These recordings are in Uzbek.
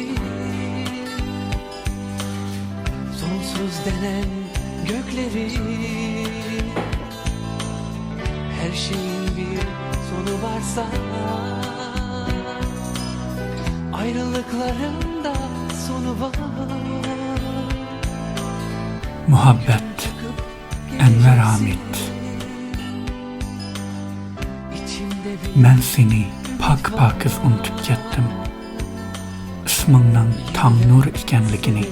gözleri, sonsuz denen gökleri. Her şeyin bir sonu varsa, ayrılıkların da sonu var. Muhabbet Enver Hamid. Men seni pak pakız unutup kettim. İsmingning Tangnur ekanligini,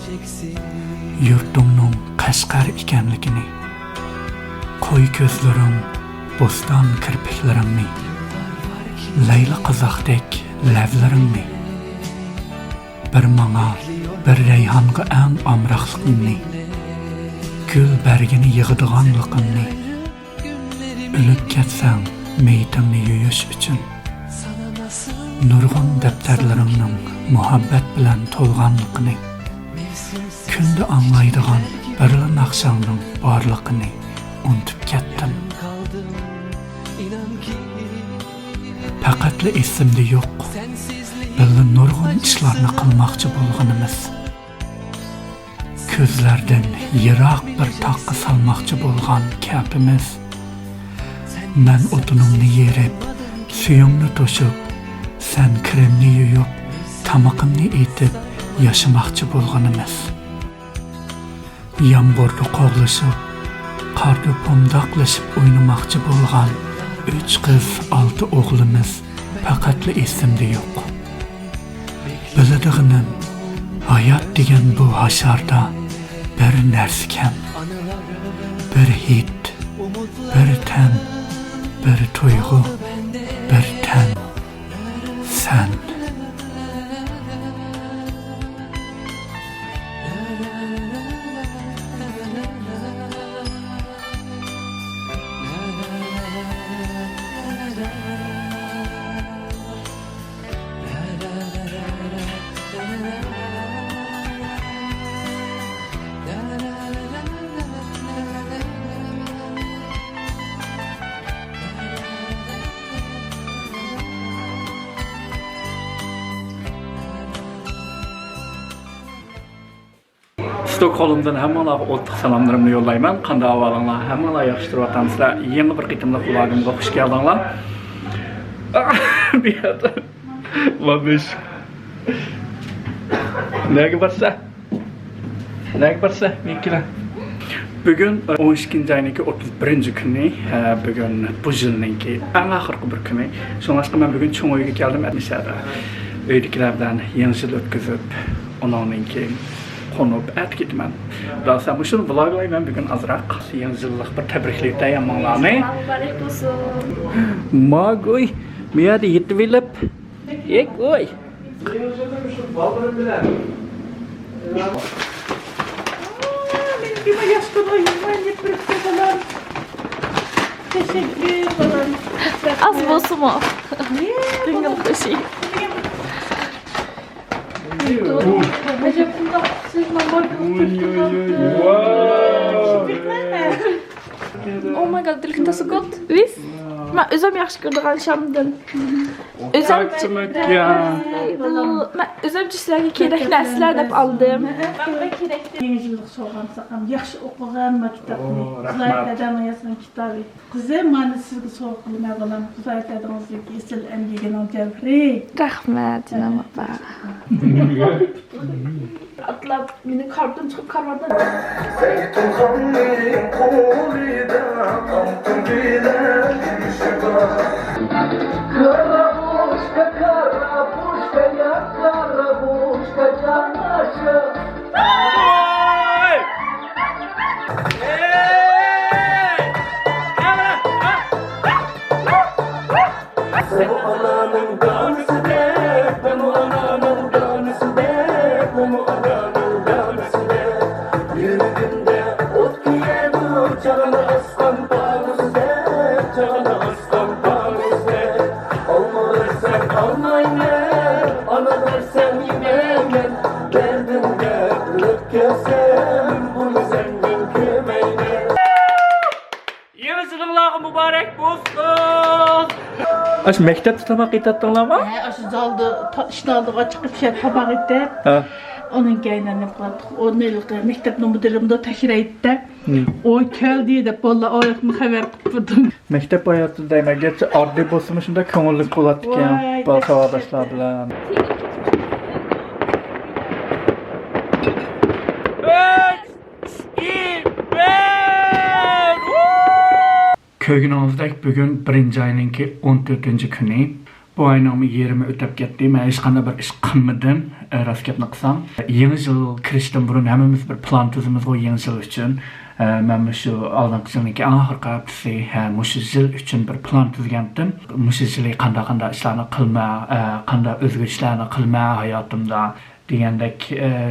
yurtingning Qashqar ekanligini, qo'y ko'zlaring, bo'ston kirpiklaringni, Layli qizoqdek lavlaringni, bir manga, bir rayhonga eng amroqligingni, gül bergini yig'diganligingni, o'lib ketsang meytingni yuyish uchun nurg'un daftarlaringning muhabbet bilan to'lganligini, kunda anglaydigan birla naqshangning borligini unutib ketdim. Faqatla esimde yo'q, birla nurg'un ishlarni qilmoqchi bo'lganimiz, ko'zlardan yiroq bir taqqa salmoqchi bo'lgan kapimiz, men o'tinimni yerib, suyimni to'shib, sen kremni yuyib, tamaqimni etib yaşamoqchi bo'lganimiz, yomg'irda qo'g'lashib, qarda pomdoqlashib o'ynamoqchi bo'lgan 3 qiz 6 o'g'limiz faqatla esimda yo'q. Biladiganim, hayot degan bu hasharda bir narsa kam, bir hid, bir tan, bir tuyg'u, bir tan, sen. Stockholm'dan hammalarga o'ttiq salomlarimni yo'llayman. Qanday ahvolinglar? Hammalar yaxshi turibsizlar. Yangi bir qitimli vlogimga xush keldinglar. Bir yerda vabish. Nega borsa? Mekila. Bugun 12 ayning 31-kuni, bugun bu yilning eng oxirgi bir kuni. Shuningdek men bugun cho'ng uyga keldim, Admishada. Uydagilardan yangi yil o'tkazib, onamning qo'nib at ketman. Rasam uchun vloglayman bugun azroq. Yangi yillik bir tabriklayman yamonlarni. Muborak bo'lsin. Magoy, men yerda yetib elib. Oy. Benim yaşlarım yetmişler. Teşekkür ederim. Az olsun mu? Ringel taşı. Acaba siz normal Oh my god, det lukter så godt. Visst? Men özüm yaxşı gördiğen şamdan. Özüm özüm sizlerge kerak narsalar deb aldım. Ben kerakli Yenilik soğan sakam, yaxşı okugan maktabını, Kuzayta'dan yazgan kitabı. Kuzey mani sizge soğuklu mağalam, Kuzayta'dan ki isil emgegen cevri. Rahmet canım baba. Atlap beni kartdan çıkıp karmadan. Zeytun kamli kolida, kamtun bile Karabuş ve ya karabuş ve canlaşı. Sen ananın dansı de, ben o ananın dansı de, ben o ananın dansı de. Yüreğimde ot giyelim, canı aslan bağlısı de, canı aslan bağlısı de. Alma versen almayın, ana versen yemeyim, derdimde ılık gel. Aş mektepte tamak etatdinglar mı? Aşı zalda işin aldığa çıkıp şey tabak etti. Ha. Onun gaynen ne qildik? Onu ilqi mektepning müdirimde tahir aytdi. O keldi deb bolla oyaqni xabar qildim. Mektep hayatı deyme geç adli bolsun şunda ko'ngillik bo'lardi ekan Voy, bol dahshat. savodashlar bilan. Köygünüzdek bugün 1 ayınki 14 kuni. Bu ayning 20 o'tib ketdi. Men hech qanday bir ish qilmadim. Rost gapni qilsam, yangi yil kirishdan burun hammamiz bir plan tuzamiz o yangi yil uchun. Men shu oldingi yilning oxirgi haftasi mushu yil uchun bir plan tuzgandim. Mushu yil qanday ishlarni qilma, qanday o'zgarishlarni qilma hayotimda degandek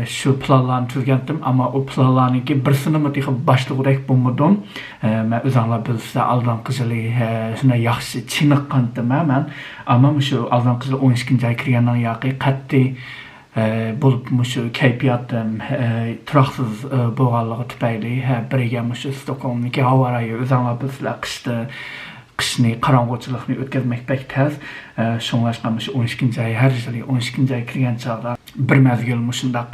shu planlarni tuzgandim, ammo o planlarningki birsini mutaqib boshlig'idek bo'lmadim. Men o'zinglar bilsa oldingi yili shunday yaxshi chiniqqandim men, ammo shu oldingi yil 12-oy kirgandan yoqi qat'iy bo'lib shu kayfiyatim turoqsiz bo'lganligi tufayli biriga shu Stockholmniki havo rayi o'zinglar bilsizlar qishni qorong'uchilikni o'tkazmak pek tez. Shunglashgan shu 12-oy har yili 12-oy kirgan chog'da bir mazgil shundaq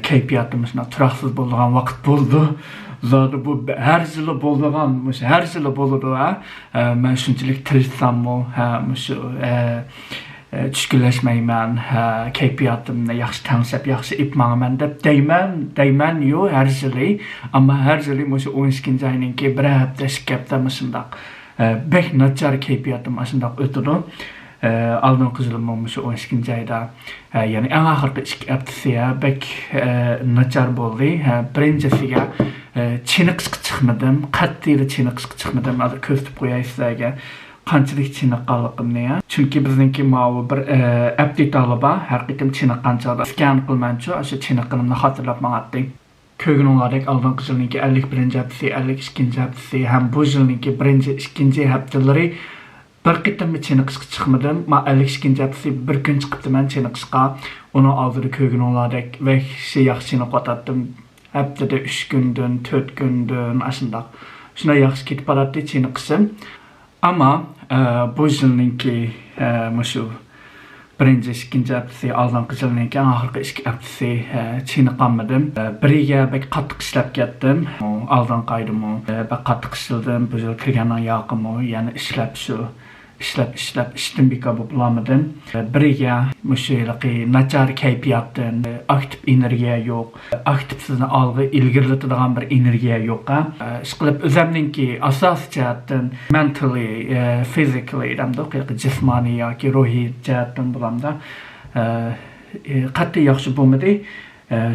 kayfiyatim shunday turoqsiz bo'lgan vaqt bo'ldi. Zaten bu her yılı bolduğan, her yılı boldu ha. Ben şunçilik tirishsammi, şu tushkunlashmayman, kayfiyatimni yaxshi tanlab, yaxshi ipmanman deb deyman yo har yili, ammo har yili shu 12-oyninki bir hafta, 2 hafta shundaq bek nachar kayfiyatim shundaq o'tadi. Oldingi yili shu 12-oyda, ya'ni eng oxirgi 2 haftasi bek nachar bo'ldi. Birinchisiga chiniqib chiqmadim, qat'iy chiniqib chiqmadim. Hozir ko'rsatib qo'yay sizlarga qanchalik chiniqqanligimni. Chunki bizningki ma'lum bir update talaba har qitim chiniqqan chog'da skan qilmanchi, o'sha chiniqqanimni xotirlab maqatdim. Ko'ngilinglardek oldingi yilningki 51-haftasi, 52-haftasi ham bu yilningki 1-2 haftalari bir qitim chiniqib chiqmadim. Men 52-haftasi bir kun chiqibdi men chiniqishga. Uni oldida ko'ngilinglardek va yaxshi chiniqatdim. Haftada 3 gündün, 4 gündün aslında. Şuna yaxshi ketib boradi chiniqishim. Ammo bu yilningki shu 1-2 haftasi oldingi yilningki oxirgi 2 haftasi chiniqolmadim. Biriga bek qattiq ishlab ketdim. Oldingi oydimi bek qattiq ishladim. Bu yil kirgandan yoqimi, ya'ni ishlab ishdan bekor bo'lmadim. Biriga shu yilgi nachar kayfiyatdan, aktiv energiya yo'q, aktiv sizni olg'a ilgarilatadigan bir energiya yo'q. Ish qilib o'zimningki asosiy jihatdan mentally, physically, jismoniy yoki ruhiy jihatdan bo'lamda qat'iy yaxshi bo'lmadi.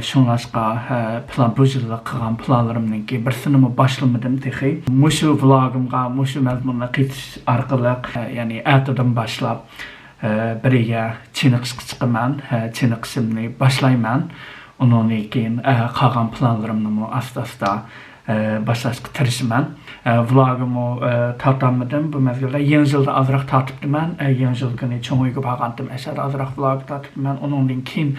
Şunlaşqa plan bu yilda qilgan planlarimningki birsini boshlamadim texi. Mushu vlogimga, mushu mazmunga ketish orqali, ya'ni ertadan boshlab biriga chiniqishga chiqaman, chiniqishimni boshlayman. Undan keyin qolgan planlarimni asta-asta boshlashga tirishaman. Vlogimni tortamadim bu mezgilda. Yangi yilda ozroq tortibman. Yangi yil kuni cho'ng'uyga borgandim, ozroq vlog tortibman. Undan keyin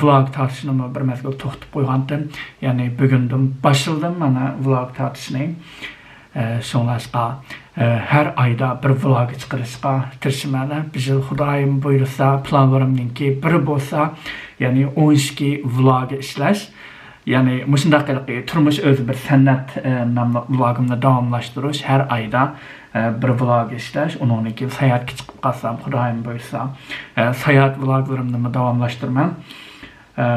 vlog tartışını bir mezgil to'xtatib qo'ygandim. Ya'ni bugundan boshladim mana vlog tartishni. Sonrasqa har oyda bir vlog chiqarishga tirishaman. Biz Xudoyim buyursa planlarimningki biri bo'lsa, ya'ni 12 vlog ishlash. Ya'ni mushundaq turmush o'zi bir san'at nomli vlogimni davomlashtirish, har oyda bir vlog ishlash, undan keyin sayohatga chiqib qolsam, Xudoyim buyursa, sayohat vloglarimni davomlashtiraman.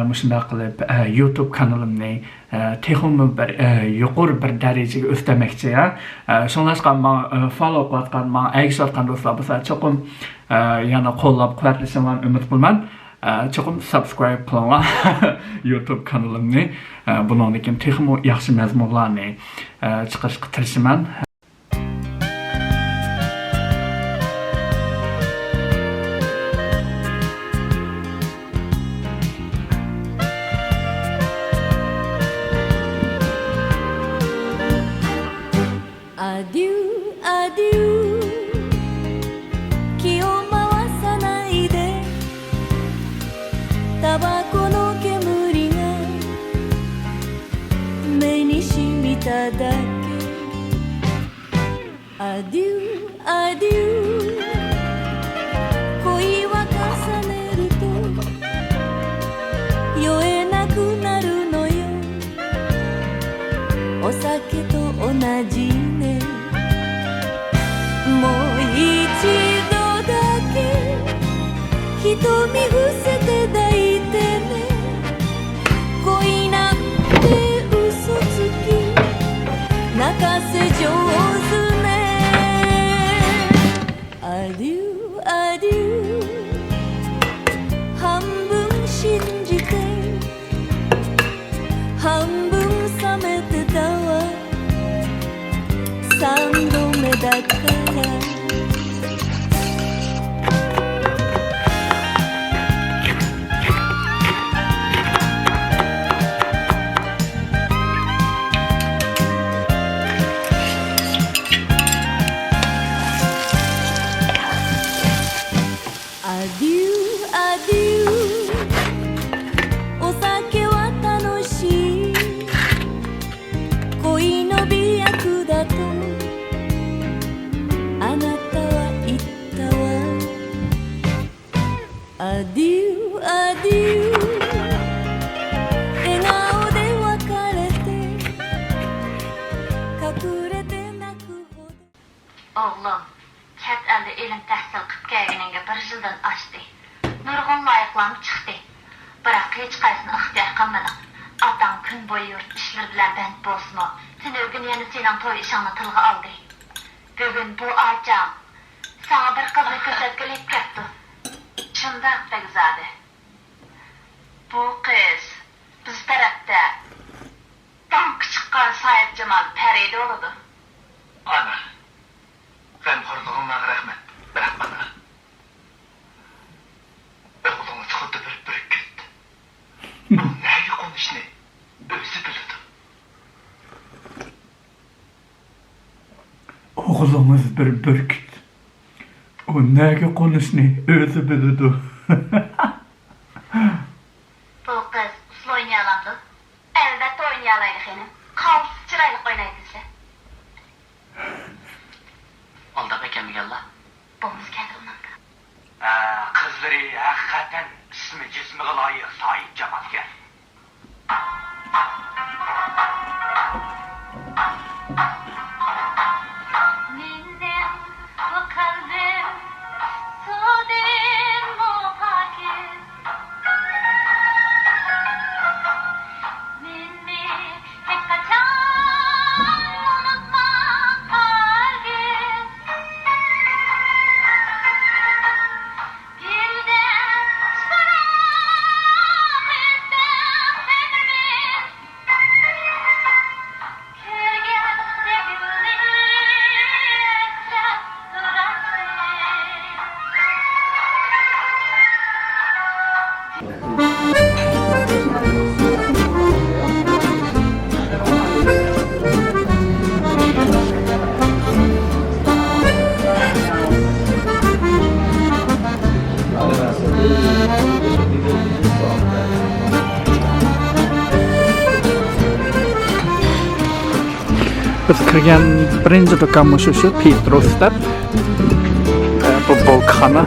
Mushundaq qilib YouTube kanalimni texnik bir yuqori bir darajaga o'stirmoqchi. Shunlashqa men follow qilayotgan, men aytayotgan do'stlar bo'lsa, cho'qim yana qo'llab-quvvatlashingizni umid qilaman. Cho'qim subscribe qilinglar YouTube kanalimni. Bundan keyin texnik yaxshi mazmunlarni chiqarishga tirishaman. Adieu, adieu 気を回さないでタバコの煙が目に染みただけ Adieu, adieu 酔えなくなるのよお酒と同じねもう一度だけ瞳伏せて抱いてね恋なんて嘘つき泣かせ上手ねアデューアデュー半分信じて半分冷めてたわ三度目だからアデューアデューお酒は楽しい恋の美薬だとあなたは言ったわアデューアデュー笑顔で別れて隠れて泣くほど Oğlum, chet elde ilim tahsil qıp kelgenenge bir yıldan aştı. Nurgun layıqlanıp çıktı. Biroq hech qaysini ixtiyor qilmadim. Atang kun bo'yi yurt ishlar bilan band bo'lsin-u, Tinurgun yana sening to'y ishingni tilga oldi. Bugun bu ocham sana bir qizni ko'rsatgilib ketdi. Shundoq Begzodi. Bu qiz biz tarafda dank chiqqan Said Jamal Farida bo'ladi. Ana. G'amxo'rlig'ingga rahmat. Biroq mana o'g'lingiz xuddi bir ketdi. Bu nega qo'nishni o'zi biladi. Oğlumuz bir bürküt. O nege konuşni özü bilidi. Bu qiz usul o'ynayalamdi. Albatta o'ynayalaydi xenim. Qaltis chiroyli o'ynaydi. Aldab ekanmigalla? Bo'lmasa keldi unga. Qizlari haqiqatan ismi jismiga loyiq Said Jamalga. Mening bu qalbim sudin bu pakiz. Meni hech qachon unutma hargiz. Birden so'rab bizdan semirmiz. Ko'rgan sevgimni eslab turarsiz. Biz kirgan birinchi do'konimiz shu Petrosda. Bu bolxona.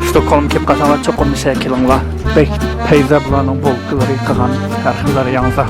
Stockholm kelib qolsanglar cho'qim kelinglar. Bek peyza bularning bolkalari qilgan har xillari yangi.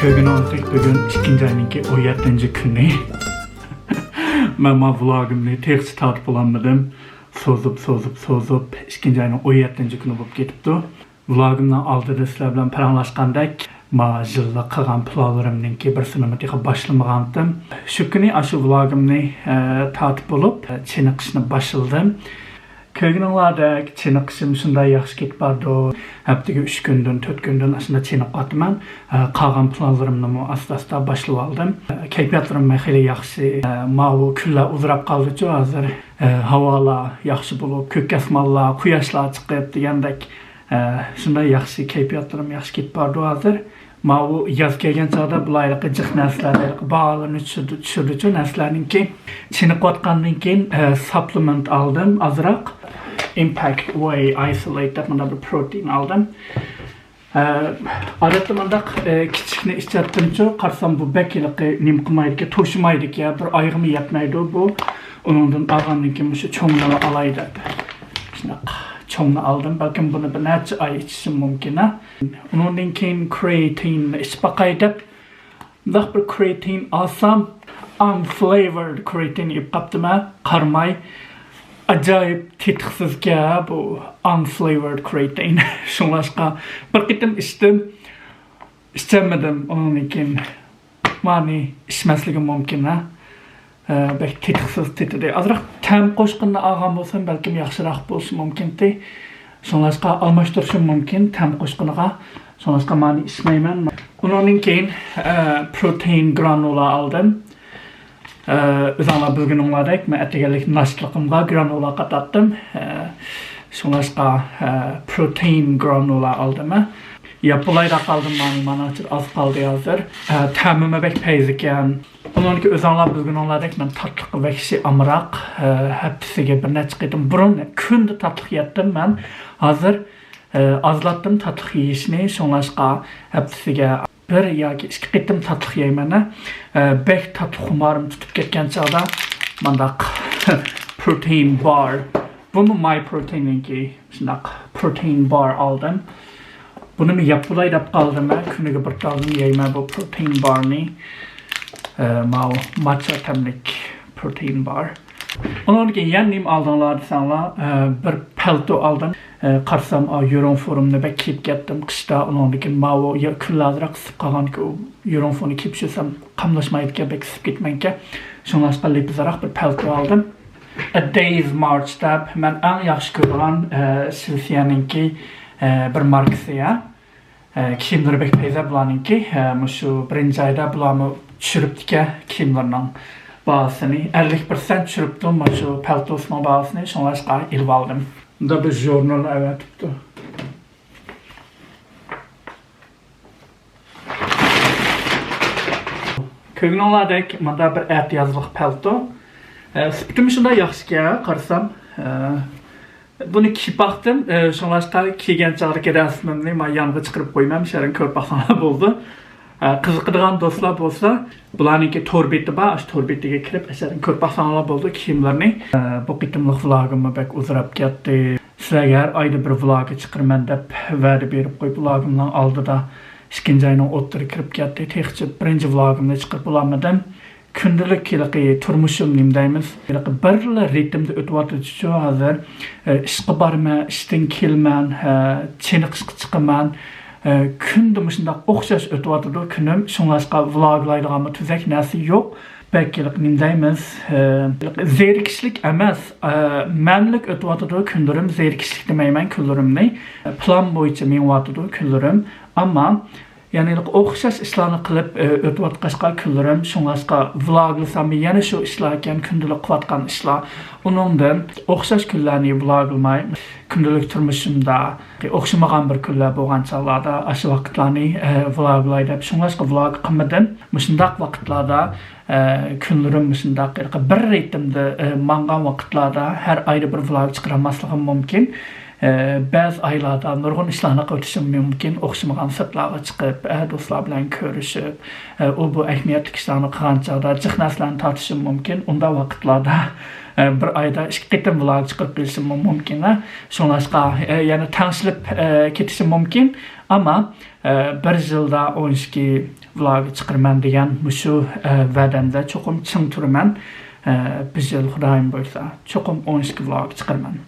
Köygün olsak bugün 2. ayınki 17. günü. Ben vlogumni texti tartib olamadım. Sozup 2. ayının 17. günü bulup getipdi. Vlogumdan aldıda sizler bilen paranlaşqandak ma jilla qilgan planlarimninki birisini texa başlamagandim. Şu günü aşı vlogumni tartib bolup çeniqishni başladım. Köygünüңларда çeniqishim şunday yaxshi ketib bardi. Haftaga 3 gündən, 4 gündən aslında çeniq atman. Qalğan planlarimni asta başlab aldım. Keyfiyatlarım xeyli yaxshi. Ma'u kunlar uzrab qaldi-ku, hozir havolar yaxshi bo'lib, ko'k asmonlar, quyoshlar chiqib degandek shunday yaxshi keyfiyatlarım yaxshi ketib bardi hozir. Ma'u yoz kelgan chog'da bulayliqi jiq narsalar, bog'larni tushirdi-ku, narsalarninki cheniqayotgandan keyin supplement aldım azroq. Impact Whey Isolate deb mana bir protein aldım. Odatda mundaq kichikni ichatdim-ku, qarsam bu bekiliqi nim qilmaydi, to'shimaydi ya, bir oyog'im yetmaydi bu. Uningdan olgandan keyin shu cho'ngni olay dedi. Shunaqa cho'ngni aldım. Balkim buni bir necha oy ichishim mumkin. Uningdan keyin creatine ichib baqay deb mundaq bir creatine olsam, unflavored creatine yeb qaptim, qarmay. Acayip tetiksizga bu unflavored creatine. Şunlaşqa bir qitim içtim. İçemedim onun için. Mani içmesligim mümkün ha. Belki tetiksiz tetidi. Azraq tam qo'shqinni olgan bo'lsam, balkim yaxshiroq bo'lishi mumkin-di. Şunlaşqa almashtirishim mumkin tam qo'shqiniga. Şunlaşqa mani içmayman. Onun keyin protein granula aldım. Özüňlar bilgeninglärdek, men ätegelik naşlykymga granula qatattım. Şunlaşqa protein granula aldım. Yapılayrak aldım mana az qaldı hazır. Tämime bek peýz eken. Onunki özüňlar bilgeninglärdek men tatlyk wekşi amraq hepsiga bir neçe qitim burun kunde tatlyk ýetdim men. Hazır azlattım tatlyk ýeşini, şunlaşqa hepsiga bir yoki 2 qitim tatlyk yeyman. Bek tatlyk xumarym tutup ketken çağda mandaq protein bar. Bunu My Protein'inki şundaq protein bar aldım. Bunu men yapılay dep qaldım. Küniga bir dalym yeyman bu protein barni. Matcha temlik protein bar. Onun keyin ýanym aldyňlar deseňler bir palto aldım. Qarsam Euron forumuna bek kiyip getdim qışda. Ondan keyin mao kunlardyrak sip qalganki Euron forumuna kiyip şursam qamlaşmaýdyk bek sip ketmenke. Şonlaşqa lepizaraq bir palto aldım. A Day's March deb men en yaxşı görýän Silsiýanyňki bir markasy ya. Kiyimleri bek peýza bulanynki, şu birinji aýda bulamy düşüripdike kiyimleriniň bahasyny 50% düşüripdim, şu paltosynyň bahasyny şonlaşqa ilip aldım. Bunda bir jurnal äwätipdi. Köýgüninglärdek manda bir ät ýazlyk palto. Süptüm şunda yaxşyka qarsam. Bunu kiyip baktım. Şonlaşqa kiygen çağdaki rasmimni men ýanyga çykyryp goýmam, şerin körp baksaňlar boldy. Qiziqadigan dostlar bolsa, bularninki torbeti bar, aş torbetiga kirip şerin körp baksaňlar boldy kiyimlerini. Bu qitimlik vlogumy bek uzrap ketdi. Sizlerge aýda bir vlog çykyrman dep wäde berip goýup vlogumdan aldyda 2. aýynyň ottury kirip ketdi. Tehçe 1-nji vlogumda çykyryp bolamydym. Gündelik kiliki turmuşum nimdaymiz. Bir ritmde ötüwatyjy hazır. İşqa barma, işten kelmän, çeniqishqa çykaman. Günde muşundaq okşaş ötüwatydy günüm. Şoňlaşqa vloglaýdygamy tüzek näsi ýok. Belkilik nimdaymiz. Zerikişlik emas. Menlik ötüwatydy günlerim zerikişlik demeýmen günlerimni. Plan boýunça men watydy günlerim. Amma yani okşaş işlerini kılıp ötüwatqaşqa günlerim, şoňlaşqa vloglasam ýene şu işler eken gündelik qılatgan işler. Onundan okşaş günlerini vloglamay, gündelik turmuşymda okşamagan bir günler bolgan çağlarda aşı wagtlaryny vloglaýdyp, şoňlaşqa vlog qymydym. Muşundaq wagtlarda günlerim muşundaq bir ritmde mangan wagtlarda her aýry bir vlog çykyramaslygym mumkin. Bazı aylarda nurgun işlerine ötüşüm mümkün. Okşamagan sırtlarga çıkıp, dostlar bilen görüşüp, o bu ähmiýetli işlerini kılan çağda jiq narsalarni tartışım mümkün. Onda wagtlarda bir ayda 2 qitim vlog çıkıp bilişim mümkün. Şoňlaşqa ýani taňşylyp ketişim mümkün. Ama bir ýylda 12 vlogi chiqarman degan mushu va'damda cho'qim ching turaman. Bir yil xudoyim bo'lsa, cho'qim 12 vlog chiqarman.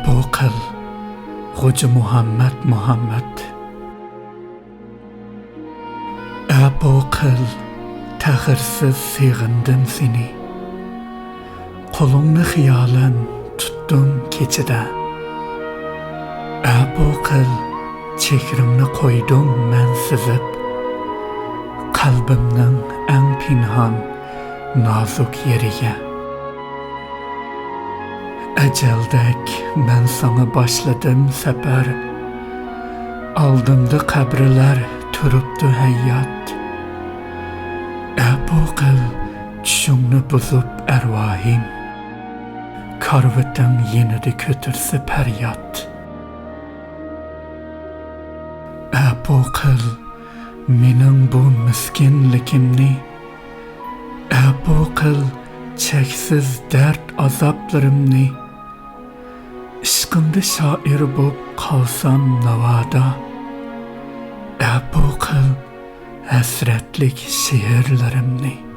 Abu qil Xo'ja Muhammad Abu qil tahirsiz sig'indim seni qo'lingni xiyolan tutdim kechida Abu qil chekrimni qo'ydim men sizib qalbimning eng pinhon nozik yeriga Əcəldək mən sana başladım səpər Aldımdı qəbrilər turubdu həyyat Əbu qıl düşümnü buzub ərvahim Karvıtın yenidi kötürsə pəryat Əbu qıl menin bu miskinlikimni Əbu qıl çəksiz dərd azablarımni İşqimda şair bo'lib qolsam navoda Abu qil hasratlik she'rlarimni